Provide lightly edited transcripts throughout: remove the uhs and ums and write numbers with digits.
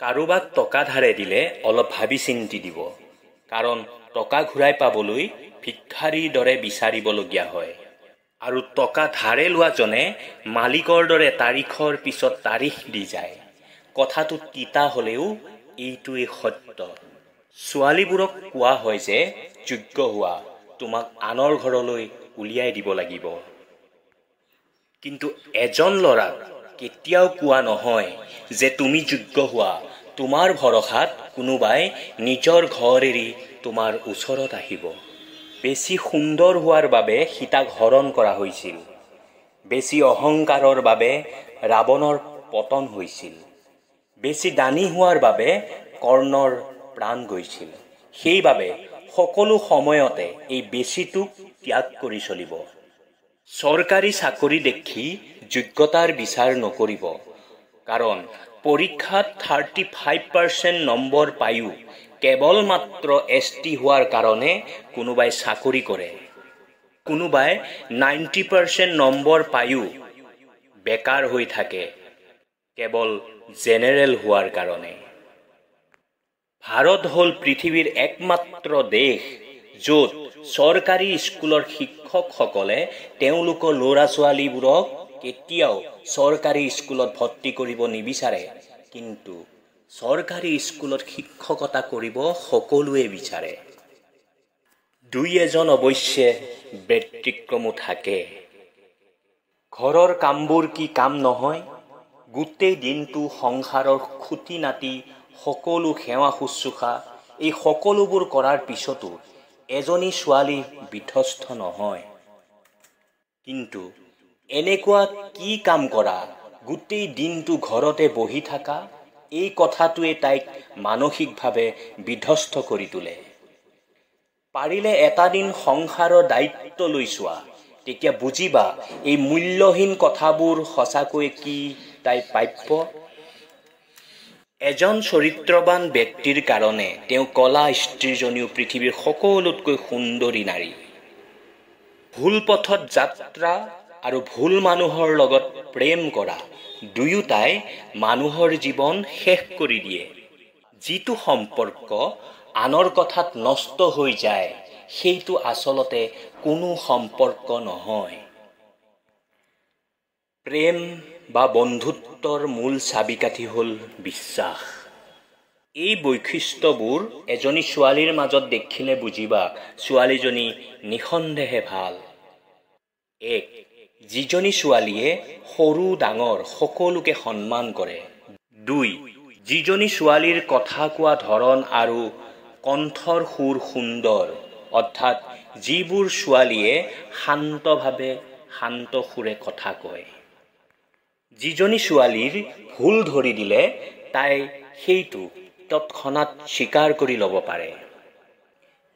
কাৰোবাক টকা ধাৰে দিলে অলপ ভাবি চিন্তি দিব, কাৰণ টকা ঘূৰাই পাবলৈ ভিক্ষাৰীৰ দৰে বিচাৰিবলগীয়া হয়। আৰু টকা ধাৰে লোৱাজনে মালিকৰ দৰে তাৰিখৰ পিছত তাৰিখ দি যায়। কথাটো তিতা হ'লেও এইটোৱেই সত্য। ছোৱালীবোৰক কোৱা হয় যে যোগ্য হোৱা, তোমাক আনৰ ঘৰলৈ উলিয়াই দিব লাগিব। কিন্তু এজন ল'ৰাক কেতিয়াও কোৱা নহয় যে তুমি যোগ্য হোৱা, তোমাৰ ভৰসাত কোনোবাই নিজৰ ঘৰ এৰি তোমাৰ ওচৰত আহিব। বেছি সুন্দৰ হোৱাৰ বাবে সীতাক হৰণ কৰা হৈছিল। বেছি অহংকাৰৰ বাবে ৰাৱণৰ পতন হৈছিল। বেছি দানী হোৱাৰ বাবে কৰ্ণৰ প্ৰাণ গৈছিল। সেইবাবে সকলো সময়তে এই বেছিটোক ত্যাগ কৰি চলিব। চৰকাৰী চাকৰি দেখি যোগ্যতাৰ বিচাৰ নকৰিব, কাৰণ পৰীক্ষাত 35% নম্বৰ পায়ো কেৱল মাত্ৰ ST হোৱাৰ কাৰণে কোনোবাই চাকৰি কৰে। কোনোবাই 90% নম্বৰ পায়ো বেকাৰ হৈ থাকে কেৱল জেনেৰেল হোৱাৰ কাৰণে। ভাৰত হ'ল পৃথিৱীৰ একমাত্ৰ দেশ য'ত চৰকাৰী স্কুলৰ শিক্ষকসকলে তেওঁলোকৰ ল'ৰা ছোৱালীবোৰক কেতিয়াও চৰকাৰী স্কুলত ভৰ্তি কৰিব নিবিচাৰে, কিন্তু চৰকাৰী স্কুলত শিক্ষকতা কৰিব সকলোৱে বিচাৰে। দুই এজন অৱশ্যে ব্যতিক্ৰমো থাকে। ঘৰৰ কামবোৰ কি কাম নহয়? গোটেই দিনটো সংসাৰৰ খুঁটি নাটি সকলো সেৱা শুশ্ৰূষা এই সকলোবোৰ কৰাৰ পিছতো এজনী ছোৱালী বিধ্বস্ত নহয়। কিন্তু এনেকুৱা কি কাম কৰা, গোটেই দিনটো ঘৰতে বহি থকা, এই কথাটোৱে তাইক মানসিকভাৱে বিধ্বস্ত কৰি তোলে। পাৰিলে এটা দিন সংসাৰৰ দায়িত্ব লৈ চোৱা, তেতিয়া বুজিবা এই মূল্যহীন কথাবোৰ সঁচাকৈ কি তাই প্ৰাপ্য। এজন চৰিত্ৰৱান ব্যক্তিৰ কাৰণে তেওঁ কলা স্ত্ৰীজনীও পৃথিৱীৰ সকলোতকৈ সুন্দৰী নাৰী। ভুল পথত যাত্ৰা আৰু ভুল মানুহৰ লগত প্ৰেম কৰা দুয়োটাই মানুহৰ জীৱন শেষ কৰি দিয়ে। যিটো সম্পৰ্ক আনৰ কথাত নষ্ট হৈ যায়, সেইটো আচলতে কোনো সম্পৰ্ক নহয়। প্ৰেম বা বন্ধুত্বৰ মূল চাবিকাঠি হ'ল বিশ্বাস। এই বৈশিষ্ট্যবোৰ এজনী ছোৱালীৰ মাজত দেখিলে বুজিবা ছোৱালীজনী নিঃসন্দেহে ভাল। 1. যিজনী ছোৱালীয়ে সৰু ডাঙৰ সকলোকে সন্মান কৰে। 2. যিজনী ছোৱালীৰ কথা কোৱা ধৰণ আৰু কণ্ঠৰ সুৰ সুন্দৰ, অৰ্থাৎ যিবোৰ ছোৱালীয়ে শান্তভাৱে শান্ত সুৰে কথা কয়। যিজনী ছোৱালীৰ ভুল ধৰি দিলে তাই সেইটো তৎক্ষণাত স্বীকাৰ কৰি ল'ব পাৰে।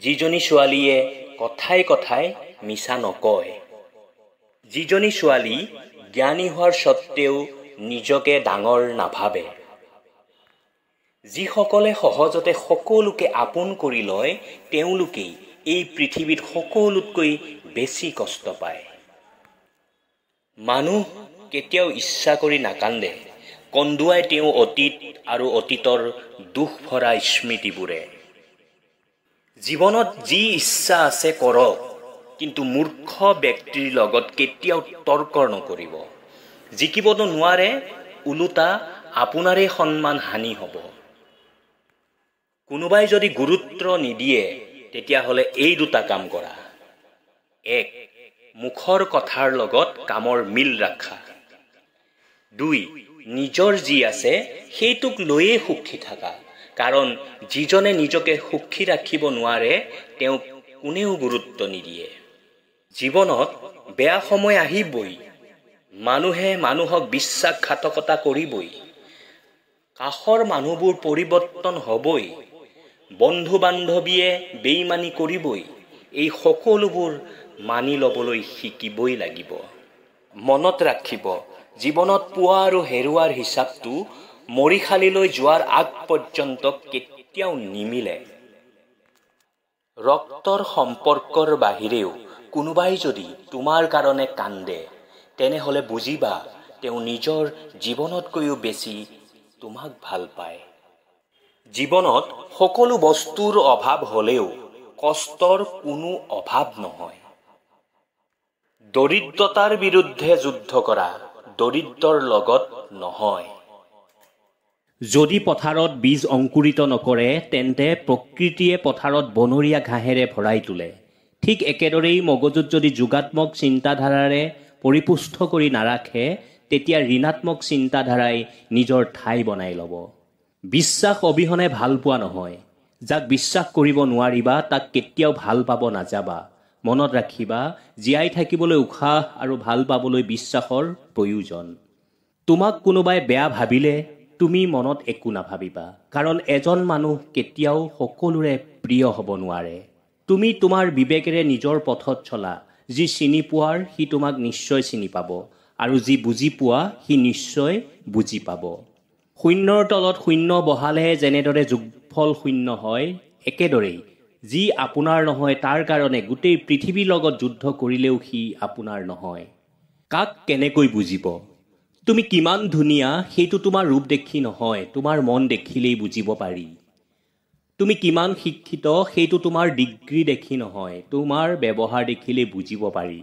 যিজনী ছোৱালীয়ে কথাই কথাই মিছা নকয়। যিজনী ছোৱালী জ্ঞানী হোৱাৰ স্বত্তেও নিজকে ডাঙৰ নাভাবে। যিসকলে সহজতে সকলোকে আপোন কৰি লয়, তেওঁলোকেই এই পৃথিৱীত সকলোতকৈ বেছি কষ্ট পায়। মানুহ কেতিয়াও ইচ্ছা কৰি নাকান্দে, কন্দুৱাই তেওঁ অতীত আৰু অতীতৰ দুখ ভৰা স্মৃতিবোৰে। জীৱনত যি ইচ্ছা আছে কৰক, কিন্তু মূৰ্খ ব্যক্তিৰ লগত কেতিয়াও তৰ্ক নকৰিব। জিকিবতো নোৱাৰে, ওলোটা আপোনাৰে সন্মান হানি হ'ব। কোনোবাই যদি গুৰুত্ব নিদিয়ে, তেতিয়াহ'লে এই দুটা কাম কৰা। 1. মুখৰ কথাৰ লগত কামৰ মিল ৰাখা। 2. নিজৰ যি আছে সেইটোক লৈয়ে সুখী থাকা, কাৰণ যিজনে নিজকে সুখী ৰাখিব নোৱাৰে তেওঁক কোনেও গুৰুত্ব নিদিয়ে। জীৱনত বেয়া সময় আহিবই, মানুহে মানুহক বিশ্বাসঘাতকতা কৰিবই, কাষৰ মানুহবোৰ পৰিৱৰ্তন হ'বই, বন্ধু বান্ধৱীয়ে বেইমানি কৰিবই। এই সকলোবোৰ মানি ল'বলৈ শিকিবই লাগিব। মনত ৰাখিব, জীৱনত পোৱা আৰু হেৰুৱাৰ হিচাপটো মৰিশালীলৈ যোৱাৰ আগ পৰ্যন্ত কেতিয়াও নিমিলে। ৰক্তৰ সম্পৰ্কৰ বাহিৰেও কোনোবাই যদি তোমাৰ কাৰণে কান্দে, তেনেহ'লে বুজিবা তেওঁ নিজৰ জীৱনতকৈও বেছি তোমাক ভাল পায়। জীৱনত সকলো বস্তুৰ অভাৱ হ'লেও কষ্টৰ কোনো অভাৱ নহয়। দৰিদ্ৰতাৰ বিৰুদ্ধে যুদ্ধ কৰা দৰিদ্ৰৰ লগত নহয়। যদি পথাৰত বীজ অংকুৰিত নকৰে তেন্তে প্ৰকৃতিয়ে পথাৰত বনৰীয়া ঘাঁহেৰে ভৰাই তোলে। ঠিক একেদৰেই মগজুত যদি যোগাত্মক চিন্তাধাৰাৰে পৰিপুষ্ট কৰি নাৰাখে তেতিয়া ঋণাত্মক চিন্তাধাৰাই নিজৰ ঠাই বনাই ল'ব। বিশ্বাস অবিহনে ভাল পোৱা নহয়। যাক বিশ্বাস কৰিব নোৱাৰিবা তাক কেতিয়াও ভাল পাব নাযাবা। মনত ৰাখিবা, জীয়াই থাকিবলৈ উশাহ আৰু ভাল পাবলৈ বিশ্বাসৰ প্ৰয়োজন। তোমাক কোনোবাই বেয়া ভাবিলে তুমি মনত একো নাভাবিবা, কাৰণ এজন মানুহ কেতিয়াও সকলোৰে প্ৰিয় হ'ব নোৱাৰে। তুমি তোমাৰ বিবেকেৰে নিজৰ পথত চলা। যি চিনি পোৱাৰ সি তোমাক নিশ্চয় চিনি পাব, আৰু যি বুজি পোৱা সি নিশ্চয় বুজি পাব। শূন্যৰ তলত শূন্য বহালে যেনেদৰে যোগফল শূন্য হয়, একেদৰেই যি আপোনাৰ নহয় তাৰ কাৰণে গোটেই পৃথিৱীৰ লগত যুদ্ধ কৰিলেও সি আপোনাৰ নহয়। কাক কেনেকৈ বুজিব? তুমি কিমান ধুনীয়া সেইটো তোমাৰ ৰূপ দেখি নহয়, তোমাৰ মন দেখিলেই বুজিব পাৰি। তুমি কিমান শিক্ষিত সেইটো তোমাৰ ডিগ্ৰী দেখি নহয়, তোমাৰ ব্যৱহাৰ দেখিলেই বুজিব পাৰি।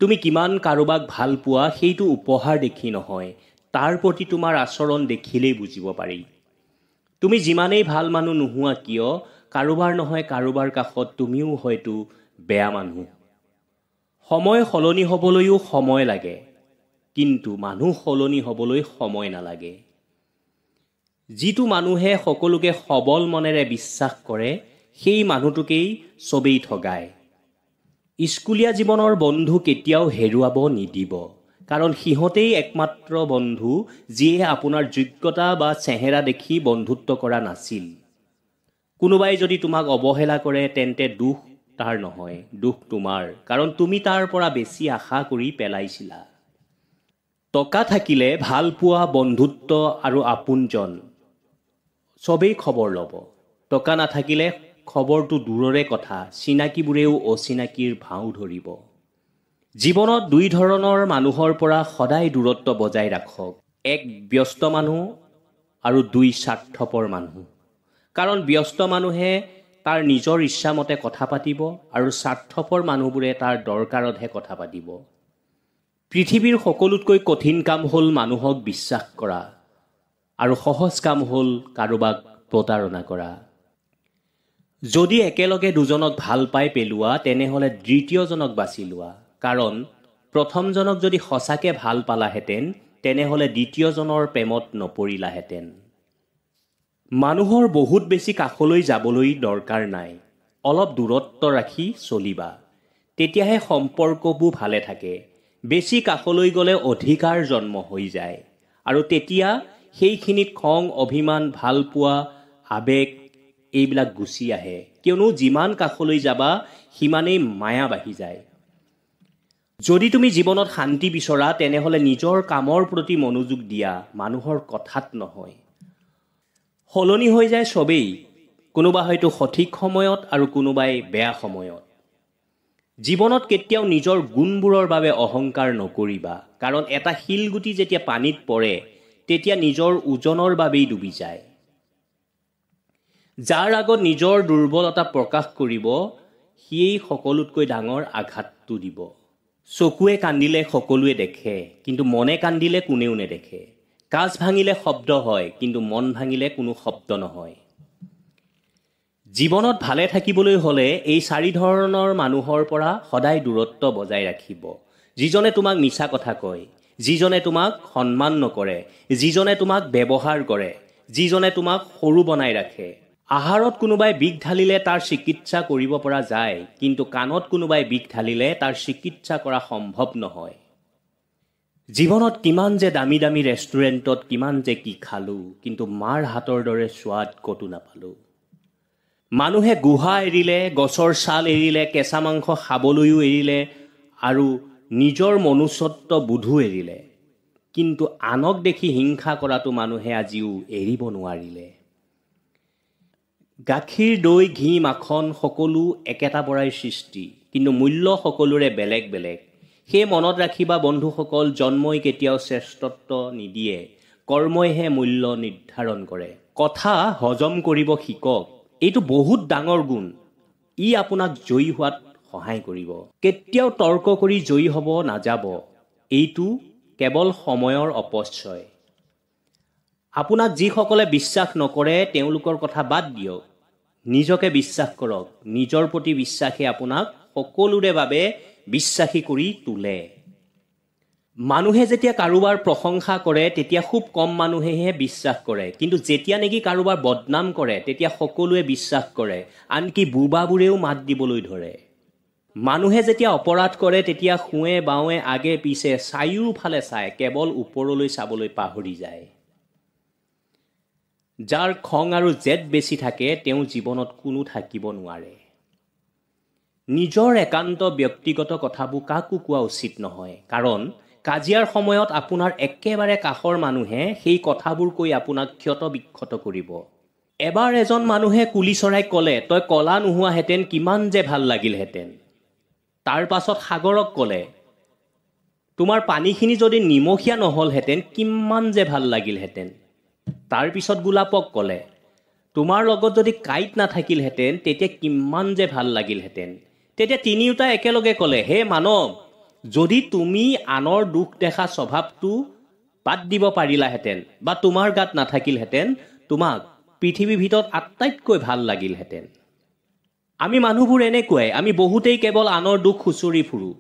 তুমি কিমান কাৰোবাক ভাল পোৱা সেইটো উপহাৰ দেখি নহয়, তাৰ প্ৰতি তোমাৰ আচৰণ দেখিলেই বুজিব পাৰি। তুমি যিমানেই ভাল মানুহ নোহোৱা কিয় কাৰোবাৰ নহয় কাৰোবাৰ কাষত তুমিও হয়তো বেয়া মানুহ। সময় সলনি হ'বলৈও সময় লাগে, কিন্তু মানুহ সলনি হ'বলৈ সময় নালাগে। যিটো মানুহে সকলোকে সবল মনেৰে বিশ্বাস কৰে সেই মানুহটোকেই চবেই ঠগায়। স্কুলীয়া জীৱনৰ বন্ধু কেতিয়াও হেৰুৱাব নিদিব, কাৰণ সিহঁতেই একমাত্ৰ বন্ধু যিয়ে আপোনাৰ যোগ্যতা বা চেহেৰা দেখি বন্ধুত্ব কৰা নাছিল। কোনোবাই যদি তোমাক অৱহেলা কৰে তেন্তে দুখ তাৰ নহয়, দুখ তোমাৰ, কাৰণ তুমি তাৰ পৰা বেছি আশা কৰি পেলাইছিলা। টকা থাকিলে ভাল পোৱা বন্ধুত্ব আৰু আপোনজন চবেই খবৰ ল'ব। টকা নাথাকিলে খবৰটো দূৰৰে কথা, চিনাকিবোৰেও অচিনাকিৰ ভাও ধৰিব। জীৱনত দুই ধৰণৰ মানুহৰ পৰা সদায় দূৰত্ব বজাই ৰাখক। এক ব্যস্ত মানুহ আৰু দুই স্বাৰ্থপৰ মানুহ। কাৰণ ব্যস্ত মানুহে তাৰ নিজৰ ইচ্ছামতে কথা পাতিব আৰু স্বাৰ্থপৰ মানুহবোৰে তাৰ দৰকাৰতহে কথা পাতিব। পৃথিৱীৰ সকলোতকৈ কঠিন কাম হ'ল মানুহক বিশ্বাস কৰা, আৰু সহজ কাম হ'ল কাৰোবাক প্ৰতাৰণা কৰা। যদি একেলগে দুজনক ভাল পাই পেলোৱা তেনেহ'লে দ্বিতীয়জনক বাছি লোৱা, কাৰণ প্ৰথমজনক যদি সঁচাকৈ ভাল পালাহেঁতেন তেনেহ'লে দ্বিতীয়জনৰ প্ৰেমত নপৰিলাহেঁতেন। মানুহৰ বহুত বেছি কাষলৈ যাবলৈ দৰকাৰ নাই, অলপ দূৰত্ব ৰাখি চলিবা, তেতিয়াহে সম্পৰ্কবোৰ ভালে থাকে। বেছি কাষলৈ গ'লে অধিকাৰ জন্ম হৈ যায়, আৰু তেতিয়া সেইখিনিত খং, অভিমান, ভাল পোৱা, আৱেগ এইবিলাক গুচি আহে, কিয়নো যিমান কাষলৈ যাবা সিমানেই মায়া বাঢ়ি যায়। যদি তুমি জীৱনত শান্তি বিচৰা তেনেহ'লে নিজৰ কামৰ প্ৰতি মনোযোগ দিয়া, মানুহৰ কথাত নহয়। সলনি হৈ যায় চবেই, কোনোবা হয়তো সঠিক সময়ত আৰু কোনোবাই বেয়া সময়ত। জীৱনত কেতিয়াও নিজৰ গুণবোৰৰ বাবে অহংকাৰ নকৰিবা, কাৰণ এটা শিলগুটি যেতিয়া পানীত পৰে তেতিয়া নিজৰ ওজনৰ বাবেই ডুবি যায়। যাৰ আগত নিজৰ দুৰ্বলতা প্ৰকাশ কৰিব সিয়েই সকলোতকৈ ডাঙৰ আঘাতটো দিব। চকুৱে কান্দিলে সকলোৱে দেখে, কিন্তু মনে কান্দিলে কোনেও নেদেখে। কাঁচ ভাঙিলে শব্দ হয়, কিন্তু মন ভাঙিলে কোনো শব্দ নহয়। জীৱনত ভালে থাকিবলৈ হ'লে এই চাৰি ধৰণৰ মানুহৰ পৰা সদায় দূৰত্ব বজাই ৰাখিব। যিজনে তোমাক মিছা কথা কয়, যিজনে তোমাক সন্মান নকৰে, যিজনে তোমাক ব্যৱহাৰ কৰে, যিজনে তোমাক সৰু বনাই ৰাখে। আহাৰত কোনোবাই বিষ ঢালিলে তাৰ চিকিৎসা কৰিব পৰা যায়, কিন্তু কাণত কোনোবাই বিষ ঢালিলে তাৰ চিকিৎসা কৰা সম্ভৱ নহয়। জীৱনত কিমান যে দামী দামী ৰেষ্টুৰেণ্টত কিমান যে কি খালোঁ, কিন্তু মাৰ হাতৰ দৰে সোৱাদ ক'তো নাপালোঁ। মানুহে গুহা এৰিলে, গছৰ ছাল এৰিলে, কেঁচা মাংস খাবলৈও এৰিলে আৰু নিজৰ মনুষ্যত্ব বোধো এৰিলে, কিন্তু আনক দেখি হিংসা কৰাটো মানুহে আজিও এৰিব নোৱাৰিলে। গাখীৰ, দৈ, ঘি, মাখন সকলো একেটা পৰাই সৃষ্টি, কিন্তু মূল্য সকলোৰে বেলেগ বেলেগ। সেয়ে মনত ৰাখিবা বন্ধুসকল, জন্মই কেতিয়াও শ্ৰেষ্ঠত্ব নিদিয়ে, কৰ্মইহে মূল্য নিৰ্ধাৰণ কৰে। কথা হজম কৰিব শিকক। এইটো বহুত ডাঙৰ গুণ। ই আপোনাক জয়ী হোৱাত সহায় কৰিব। কেতিয়াও তৰ্ক কৰি জয়ী হ'ব নাযাব। এইটো কেৱল সময়ৰ অপচয়। আপোনাক যিসকলে বিশ্বাস নকৰে তেওঁলোকৰ কথা বাদ দিয়ক। নিজকে বিশ্বাস কৰক। নিজৰ প্ৰতি বিশ্বাসে আপোনাক সকলোৰে বাবে বিশ্বাসী কৰি তোলে। মানুহে যেতিয়া কাৰোবাৰ প্ৰশংসা কৰে তেতিয়া খুব কম মানুহেহে বিশ্বাস কৰে, কিন্তু যেতিয়া নেকি কাৰোবাৰ বদনাম কৰে তেতিয়া সকলোৱে বিশ্বাস কৰে, আনকি বুবাবোৰেও মাত দিবলৈ ধৰে। মানুহে যেতিয়া অপৰাধ কৰে তেতিয়া সোঁৱে বাওঁৱে আগে পিছে চাৰিওফালে চাই কেৱল ওপৰলৈ চাবলৈ পাহৰি যায়। যাৰ খং আৰু জেদ বেছি থাকে তেওঁ জীৱনত কোনো থাকিব নোৱাৰে। নিজৰ একান্ত ব্যক্তিগত কথাবোৰ কাকো কোৱা উচিত নহয়, কাৰণ কাজিয়াৰ সময়ত আপোনাৰ একেবাৰে কাষৰ মানুহে সেই কথাবোৰ কৈ আপোনাক ক্ষত বিক্ষত কৰিব। এবাৰ এজন মানুহে কুলি চৰাইক ক'লে, তই কলা নোহোৱাহেঁতেন কিমান যে ভাল লাগিলহেঁতেন। তাৰ পাছত সাগৰক ক'লে, তোমাৰ পানীখিনি যদি নিমখীয়া নহ'লহেঁতেন কিমান যে ভাল লাগিলহেঁতেন। তাৰপিছত গোলাপক ক'লে, তোমাৰ লগত যদি কাঁইট নাথাকিলহেঁতেন তেতিয়া কিমান যে ভাল লাগিলহেঁতেন। তেতিয়া তিনিওটা একেলগে ক'লে, হে মানৱ, যদি তুমি আনৰ দুখ দেখা স্বভাৱটো বাদ দিব পাৰিলাহেঁতেন বা তোমাৰ গাত নাথাকিলহেঁতেন, তোমাক পৃথিৱীৰ ভিতৰত আটাইতকৈ ভাল লাগিলহেঁতেন। আমি মানুহবোৰ এনেকুৱাই, আমি বহুতেই কেৱল আনৰ দুখ খুচৰি ফুৰোঁ।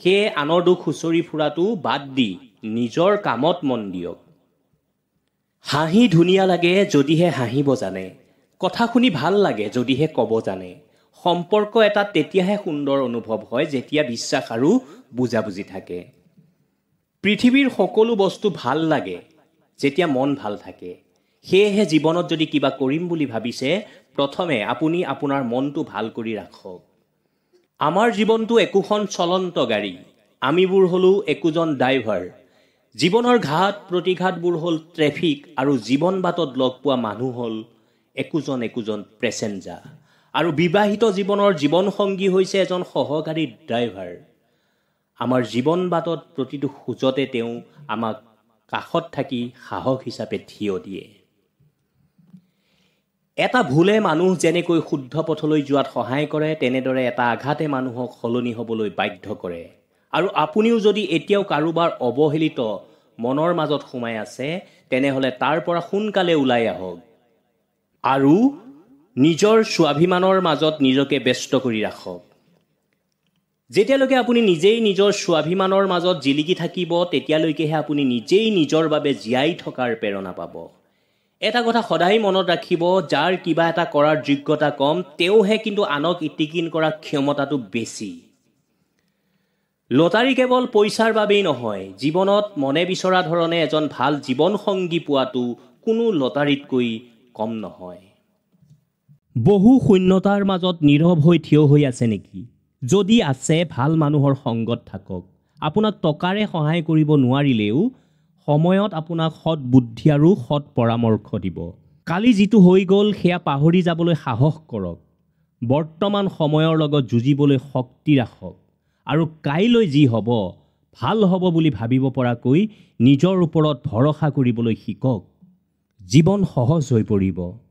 সেয়ে আনৰ দুখ খুচৰি ফুৰাটো বাদ দি নিজৰ কামত মন দিয়ক। হাঁহি ধুনীয়া লাগে যদিহে হাঁহিব জানে। কথা শুনি ভাল লাগে যদিহে ক'ব জানে। সম্পৰ্ক এটা তেতিয়াহে সুন্দৰ অনুভৱ হয় যেতিয়া বিশ্বাস আৰু বুজাবুজি থাকে। পৃথিৱীৰ সকলো বস্তু ভাল লাগে যেতিয়া মন ভাল থাকে। সেয়েহে জীৱনত যদি কিবা কৰিম বুলি ভাবিছে, প্ৰথমে আপুনি আপোনাৰ মনটো ভাল কৰি ৰাখক। আমাৰ জীৱনটো একোখন চলন্ত গাড়ী। আমিবোৰ হ'লো একোজন ড্ৰাইভাৰ। জীৱনৰ ঘাট প্ৰতিঘাতবোৰ হ'ল ট্ৰেফিক আৰু জীৱন বাটত লগ পোৱা মানুহ হ'ল একোজন পেচেঞ্জাৰ। আৰু বিবাহিত জীৱনৰ জীৱনসংগী হৈছে এজন সহকাৰী ড্ৰাইভাৰ। আমাৰ জীৱন বাটত প্ৰতিটো খোজতে তেওঁ আমাক কাষত থাকি সাহস হিচাপে থিয় দিয়ে। এটা ভুলে মানুহ যেনেকৈ শুদ্ধ পথলৈ যোৱাত সহায় কৰে, তেনেদৰে এটা আঘাতে মানুহক সলনি হ'বলৈ বাধ্য কৰে। আৰু আপুনিও যদি এতিয়াও কাৰোবাৰ অৱহেলিত মনৰ মাজত সোমাই আছে, তেনেহ'লে তাৰ পৰা সোনকালে ওলাই আহক আৰু নিজৰ স্বাভিমানৰ মাজত নিজকে ব্যস্ত কৰি ৰাখক। যেতিয়ালৈকে আপুনি নিজেই নিজৰ স্বাভিমানৰ মাজত জিলিকি থাকিব, তেতিয়ালৈকেহে আপুনি নিজেই নিজৰ বাবে জীয়াই থকাৰ প্ৰেৰণা পাব। এটা কথা সদায় মনত ৰাখিব, যাৰ কিবা এটা কৰাৰ যোগ্যতা কম, তেওঁহে কিন্তু আনক ইতিকিন কৰাৰ ক্ষমতাটো বেছি। লটাৰী কেৱল পইচাৰ বাবেই নহয়, জীৱনত মনে বিচৰা ধৰণে এজন ভাল জীৱনসংগী পোৱাটো কোনো লটাৰীতকৈ কম নহয়। বহু শূন্যতাৰ মাজত নীৰৱ হৈ থিয় হৈ আছে নেকি? যদি আছে, ভাল মানুহৰ সংগত থাকক। আপোনাক টকাৰে সহায় কৰিব নোৱাৰিলেও সময়ত আপোনাক সৎ বুদ্ধি আৰু সৎ পৰামৰ্শ দিব। কালি যিটো হৈ গ'ল সেয়া পাহৰি যাবলৈ সাহস কৰক। বৰ্তমান সময়ৰ লগত যুঁজিবলৈ শক্তি ৰাখক আৰু কাইলৈ যি হ'ব ভাল হ'ব বুলি ভাবিব পৰাকৈ নিজৰ ওপৰত ভৰসা কৰিবলৈ শিকক। জীৱন সহজ হৈ পৰিব।